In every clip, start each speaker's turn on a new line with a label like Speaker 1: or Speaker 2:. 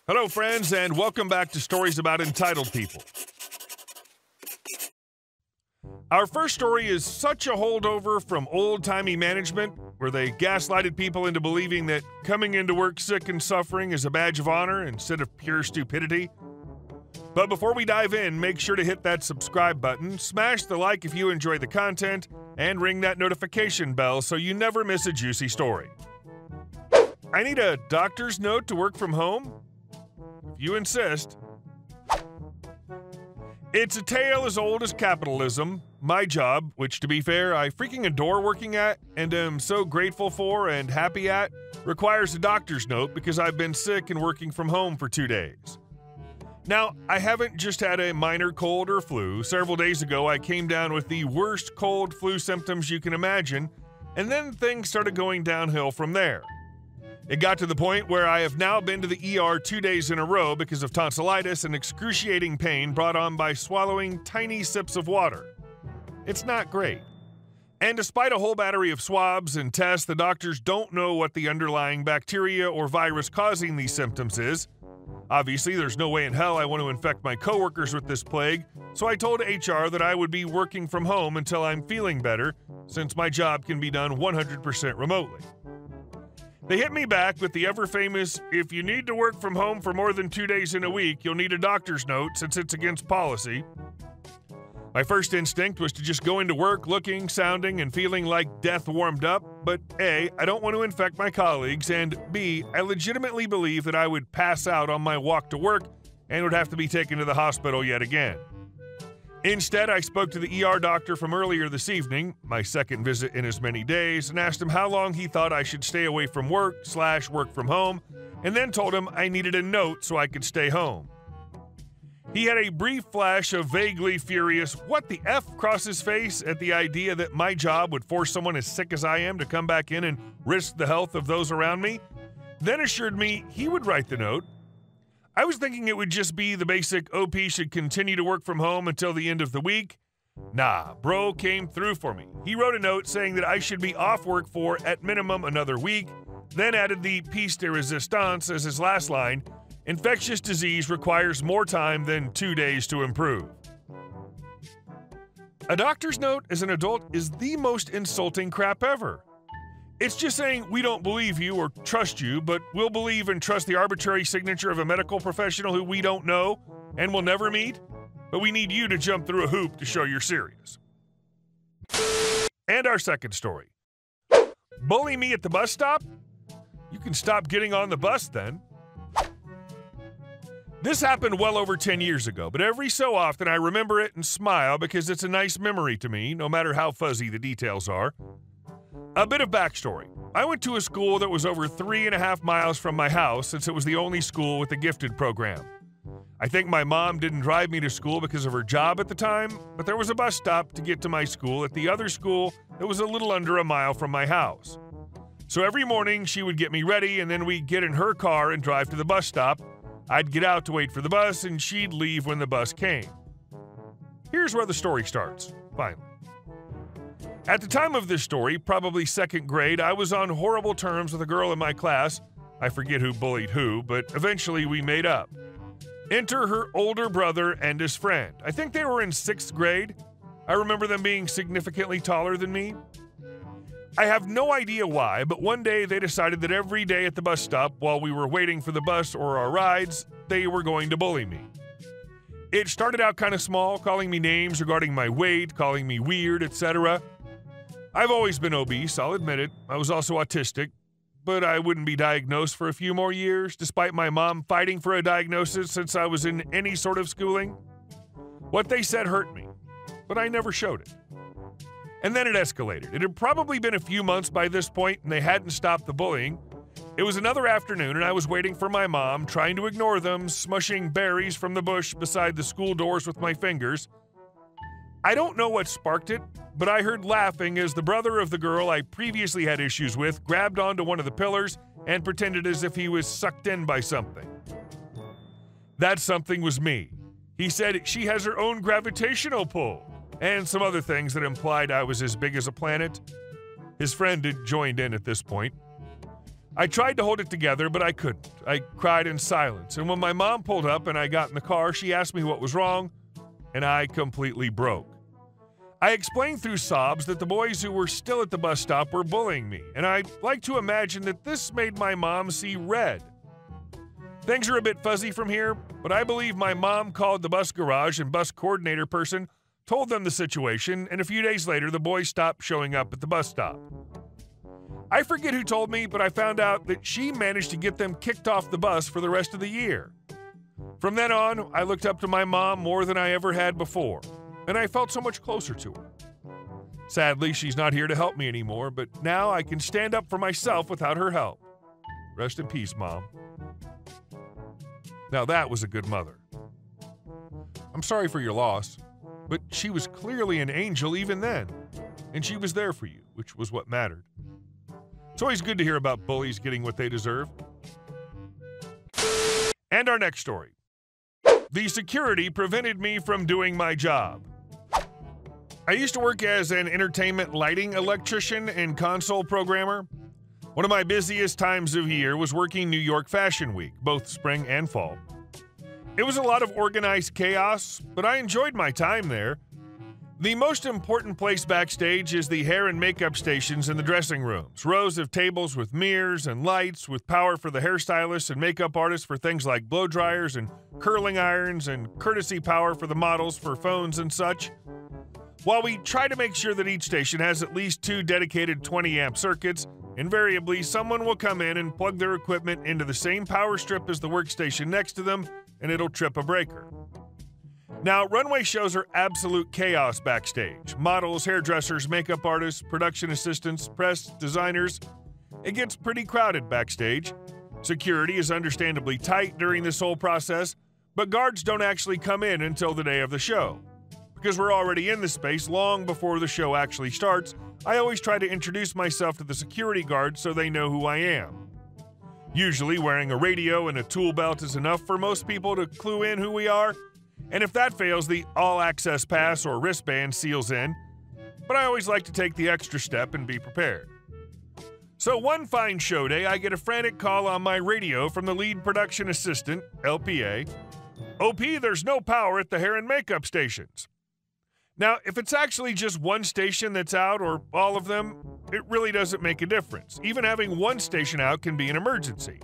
Speaker 1: Hello, friends, and welcome back to Stories About Entitled People. Our first story is such a holdover from old-timey management, where they gaslighted people into believing that coming into work sick and suffering is a badge of honor instead of pure stupidity. But before we dive in, make sure to hit that subscribe button, smash the like if you enjoy the content, and ring that notification bell so you never miss a juicy story. I need a doctor's note to work from home? If you insist. It's a tale as old as capitalism. My job, which to be fair, I freaking adore working at and am so grateful for and happy at, requires a doctor's note because I've been sick and working from home for 2 days. Now, I haven't just had a minor cold or flu. Several days ago, I came down with the worst cold flu symptoms you can imagine, and then things started going downhill from there. It got to the point where I have now been to the ER 2 days in a row because of tonsillitis and excruciating pain brought on by swallowing tiny sips of water. It's not great. And despite a whole battery of swabs and tests, the doctors don't know what the underlying bacteria or virus causing these symptoms is. Obviously, there's no way in hell I want to infect my coworkers with this plague, so I told HR that I would be working from home until I'm feeling better, since my job can be done 100% remotely. They hit me back with the ever-famous, if you need to work from home for more than 2 days in a week, you'll need a doctor's note since it's against policy. My first instinct was to just go into work looking, sounding, and feeling like death warmed up, but A, I don't want to infect my colleagues, and B, I legitimately believe that I would pass out on my walk to work and would have to be taken to the hospital yet again. Instead, I spoke to the ER doctor from earlier this evening, my second visit in as many days, and asked him how long he thought I should stay away from work/work from home, and then told him I needed a note so I could stay home. He had a brief flash of vaguely furious what the F across his face at the idea that my job would force someone as sick as I am to come back in and risk the health of those around me, then assured me he would write the note. I was thinking it would just be the basic OP should continue to work from home until the end of the week. Nah, bro came through for me. He wrote a note saying that I should be off work for, at minimum, another week, then added the piece de resistance as his last line, infectious disease requires more time than 2 days to improve. A doctor's note as an adult is the most insulting crap ever. It's just saying we don't believe you or trust you, but we'll believe and trust the arbitrary signature of a medical professional who we don't know and will never meet, but we need you to jump through a hoop to show you're serious. And our second story. Bully me at the bus stop? You can stop getting on the bus then. This happened well over 10 years ago, but every so often I remember it and smile because it's a nice memory to me, no matter how fuzzy the details are. A bit of backstory. I went to a school that was over 3.5 miles from my house since it was the only school with a gifted program. I think my mom didn't drive me to school because of her job at the time, but there was a bus stop to get to my school at the other school that was a little under a mile from my house. So every morning she would get me ready and then we'd get in her car and drive to the bus stop. I'd get out to wait for the bus and she'd leave when the bus came. Here's where the story starts, finally. At the time of this story, probably second grade, I was on horrible terms with a girl in my class. I forget who bullied who, but eventually we made up. Enter her older brother and his friend. I think they were in 6th grade. I remember them being significantly taller than me. I have no idea why, but one day they decided that every day at the bus stop, while we were waiting for the bus or our rides, they were going to bully me. It started out kind of small, calling me names regarding my weight, calling me weird, etc. I've always been obese, I'll admit it. I was also autistic, but I wouldn't be diagnosed for a few more years, despite my mom fighting for a diagnosis since I was in any sort of schooling. What they said hurt me, but I never showed it. And then it escalated. It had probably been a few months by this point, and they hadn't stopped the bullying. It was another afternoon, and I was waiting for my mom, trying to ignore them, smushing berries from the bush beside the school doors with my fingers. I don't know what sparked it, but I heard laughing as the brother of the girl I previously had issues with grabbed onto one of the pillars and pretended as if he was sucked in by something. That something was me. He said she has her own gravitational pull, and some other things that implied I was as big as a planet. His friend had joined in at this point. I tried to hold it together, but I couldn't. I cried in silence, and when my mom pulled up and I got in the car, she asked me what was wrong, and I completely broke. I explained through sobs that the boys who were still at the bus stop were bullying me, and I like to imagine that this made my mom see red. Things are a bit fuzzy from here, but I believe my mom called the bus garage and bus coordinator person, told them the situation, and a few days later the boys stopped showing up at the bus stop. I forget who told me, but I found out that she managed to get them kicked off the bus for the rest of the year. From then on, I looked up to my mom more than I ever had before, and I felt so much closer to her. Sadly, she's not here to help me anymore, but now I can stand up for myself without her help. Rest in peace, Mom. Now that was a good mother. I'm sorry for your loss, but she was clearly an angel even then, and she was there for you, which was what mattered. It's always good to hear about bullies getting what they deserve. And our next story. The security prevented me from doing my job. I used to work as an entertainment lighting electrician and console programmer. One of my busiest times of year was working New York Fashion Week, both spring and fall. It was a lot of organized chaos, but I enjoyed my time there. The most important place backstage is the hair and makeup stations in the dressing rooms. Rows of tables with mirrors and lights with power for the hairstylists and makeup artists for things like blow dryers and curling irons and courtesy power for the models for phones and such. While we try to make sure that each station has at least 2 dedicated 20-amp circuits, invariably someone will come in and plug their equipment into the same power strip as the workstation next to them, and it'll trip a breaker. Now, runway shows are absolute chaos backstage. Models, hairdressers, makeup artists, production assistants, press, designers. It gets pretty crowded backstage. Security is understandably tight during this whole process, but guards don't actually come in until the day of the show. Because we're already in the space long before the show actually starts, I always try to introduce myself to the security guards so they know who I am. Usually wearing a radio and a tool belt is enough for most people to clue in who we are, and if that fails, the all-access pass or wristband seals in, but I always like to take the extra step and be prepared. So one fine show day, I get a frantic call on my radio from the lead production assistant, LPA. OP, there's no power at the hair and makeup stations. Now, if it's actually just one station that's out or all of them, it really doesn't make a difference. Even having one station out can be an emergency.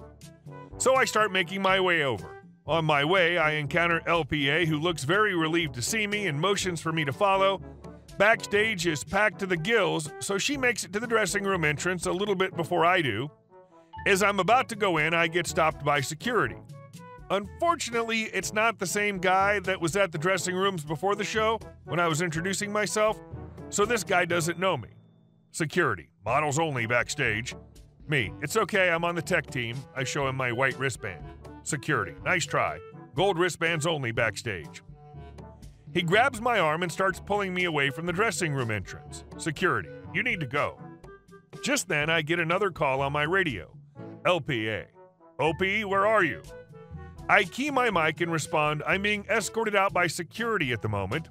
Speaker 1: So I start making my way over. On my way, I encounter LPA, who looks very relieved to see me and motions for me to follow. Backstage is packed to the gills, so she makes it to the dressing room entrance a little bit before I do. As I'm about to go in, I get stopped by security. Unfortunately, it's not the same guy that was at the dressing rooms before the show when I was introducing myself, so this guy doesn't know me. Security, models only backstage. Me, it's okay, I'm on the tech team. I show him my white wristband. Security, nice try. Gold wristbands only backstage. He grabs my arm and starts pulling me away from the dressing room entrance. Security, you need to go. Just then, I get another call on my radio. LPA. OP, where are you? I key my mic and respond, I'm being escorted out by security at the moment.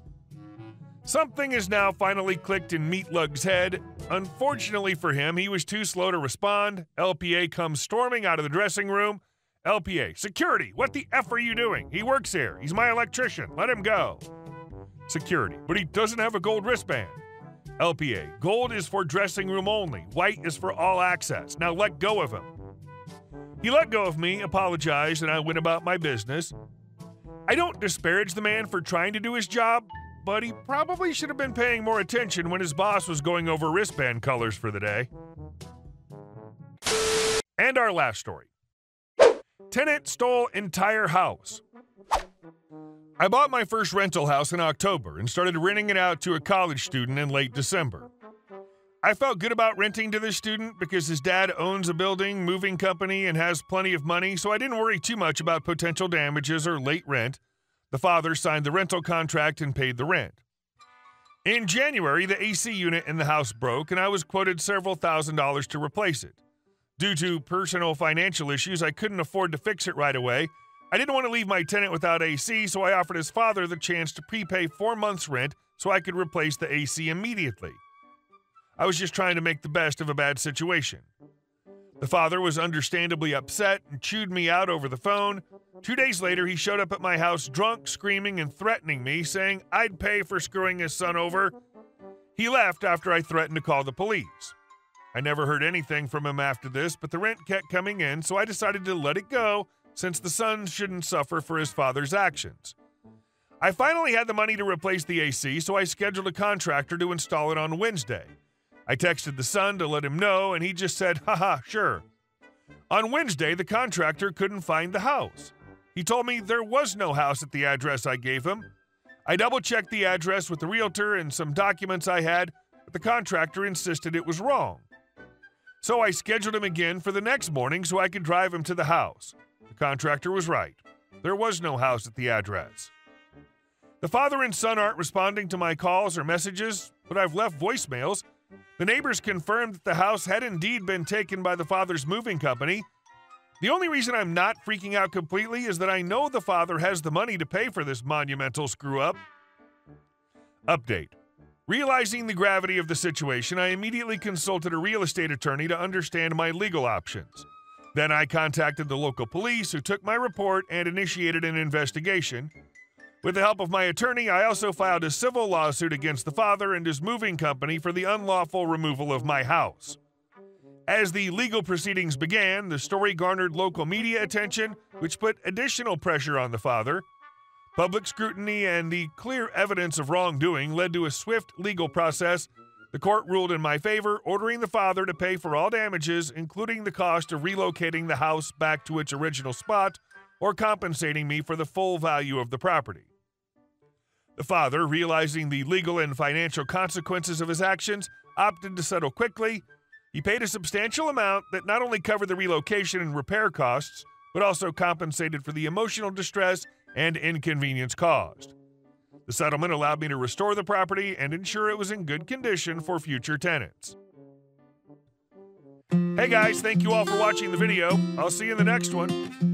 Speaker 1: Something is now finally clicked in Meatlug's head. Unfortunately for him, he was too slow to respond. LPA comes storming out of the dressing room. LPA, security, what the F are you doing? He works here. He's my electrician. Let him go. Security, but he doesn't have a gold wristband. LPA, gold is for dressing room only. White is for all access. Now let go of him. He let go of me, apologized, and I went about my business. I don't disparage the man for trying to do his job, but he probably should have been paying more attention when his boss was going over wristband colors for the day. And our last story. Tenant stole entire house. I bought my first rental house in October and started renting it out to a college student in late December. I felt good about renting to this student because his dad owns a building, moving company, and has plenty of money, so I didn't worry too much about potential damages or late rent. The father signed the rental contract and paid the rent. In January, the AC unit in the house broke, and I was quoted several $1,000s to replace it. Due to personal financial issues, I couldn't afford to fix it right away. I didn't want to leave my tenant without AC, so I offered his father the chance to prepay 4 months' rent so I could replace the AC immediately. I was just trying to make the best of a bad situation. The father was understandably upset and chewed me out over the phone. 2 days later, he showed up at my house drunk, screaming and threatening me, saying I'd pay for screwing his son over. He left after I threatened to call the police. I never heard anything from him after this, but the rent kept coming in, so I decided to let it go since the son shouldn't suffer for his father's actions. I finally had the money to replace the AC, so I scheduled a contractor to install it on Wednesday. I texted the son to let him know, and he just said, haha, sure. On Wednesday, the contractor couldn't find the house. He told me there was no house at the address I gave him. I double-checked the address with the realtor and some documents I had, but the contractor insisted it was wrong. So I scheduled him again for the next morning so I could drive him to the house. The contractor was right. There was no house at the address. The father and son aren't responding to my calls or messages, but I've left voicemails. The neighbors confirmed that the house had indeed been taken by the father's moving company. The only reason I'm not freaking out completely is that I know the father has the money to pay for this monumental screw-up. Update. Realizing the gravity of the situation, I immediately consulted a real estate attorney to understand my legal options. Then I contacted the local police, who took my report and initiated an investigation. With the help of my attorney, I also filed a civil lawsuit against the father and his moving company for the unlawful removal of my house. As the legal proceedings began, the story garnered local media attention, which put additional pressure on the father. Public scrutiny and the clear evidence of wrongdoing led to a swift legal process. The court ruled in my favor, ordering the father to pay for all damages, including the cost of relocating the house back to its original spot or compensating me for the full value of the property. The father, realizing the legal and financial consequences of his actions, opted to settle quickly. He paid a substantial amount that not only covered the relocation and repair costs, but also compensated for the emotional distress and inconvenience caused. The settlement allowed me to restore the property and ensure it was in good condition for future tenants. Hey guys, thank you all for watching the video. I'll see you in the next one.